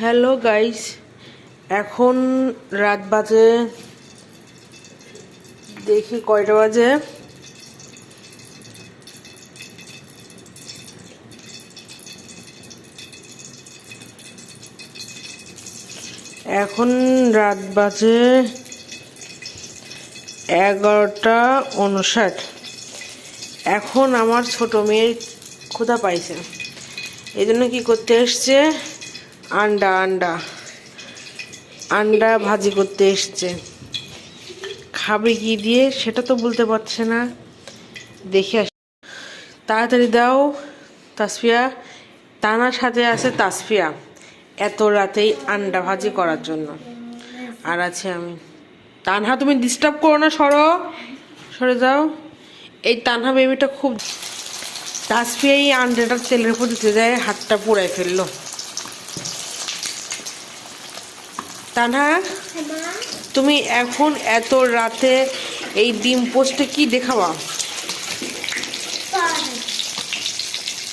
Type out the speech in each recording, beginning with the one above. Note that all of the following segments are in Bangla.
হ্যালো গাইস, এখন রাত বাজে, দেখি কয়টা বাজে। এখন রাত বাজে 11:59। এখন আমার ছোট মেয়ের ক্ষুধা পাইছে, এই জন্য কি করতে এসছে, আন্ডা ভাজি করতে এসছে। খাবে কি দিয়ে সেটা তো বলতে পারছে না। দেখে আস, তাড়াতাড়ি দাও তাসফিয়া। তানার সাথে আছে তাসফিয়া এত রাতেই আন্ডা ভাজি করার জন্য, আর আছে আমি। তানহা তুমি ডিস্টার্ব করো না, সরে যাও। এই তানহা বেবিটা খুব, তাসফিয়া এই আন্ডাটা তেলের উপর দিতে যায়, হাতটা পুড়াই ফেললো। তানহা, তুমি এখন এত রাতে এই ডিম পোস্টে কি দেখাবা?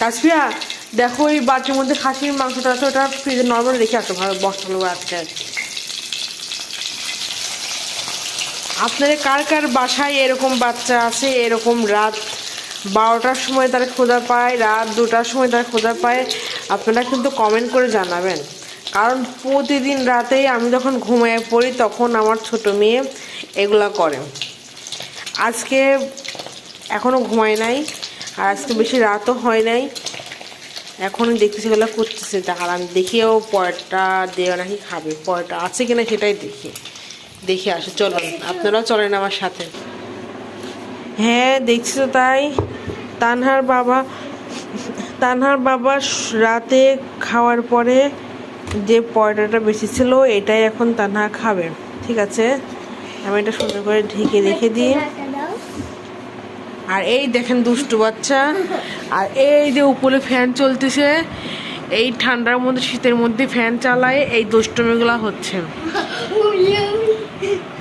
তাসফিয়া দেখো, এই বাটির মধ্যে খাসির মাংসটা আছে, ওটা ফ্রিজে নর্মাল রেখে আসো, ভালো বসালো আজকে। আপনাদের কার কার বাসায় এরকম বাচ্চা আছে, এরকম রাত 12টার সময় তারা খোঁজা পায়, রাত 2টার সময় তারা খোঁজা পায়? আপনারা কিন্তু কমেন্ট করে জানাবেন, কারণ প্রতিদিন রাতেই আমি যখন ঘুমিয়ে পড়ি তখন আমার ছোট মেয়ে এগুলা করে। আজকে এখনও ঘুমায় নাই, আর আজকে বেশি রাতও হয় নাই, এখনই দেখতেছি এগুলো করতেছে। আর আমি দেখিও পরোটা দেওয়া নাকি খাবে, পরোটা আছে কিনা সেটাই দেখে আসে। চলুন, আপনারাও চলেন আমার সাথে। হ্যাঁ দেখছি তো তাই। তানহার বাবা রাতে খাওয়ার পরে যে পরোটাটা বেশি ছিল এটাই এখন তানহা খাবে। ঠিক আছে, আমি এটা সুন্দর করে ঢেকে রেখে দিই। আর এই দেখেন দুষ্টু বাচ্চা, আর এই যে উপরে ফ্যান চলতেছে, এই ঠান্ডার মধ্যে শীতের মধ্যে ফ্যান চালায়, এই দুষ্টুমিগুলো হচ্ছে।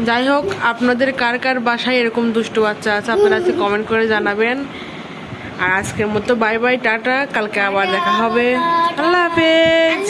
যাই হোক, আপনাদের কার কার বাসায় এরকম দুষ্টু বাচ্চা আছে আপনারা আজকে কমেন্ট করে জানাবেন। আর আজকের মতো বাই বাই, টাটা, কালকে আবার দেখা হবে। আল্লাহ হাফেজ।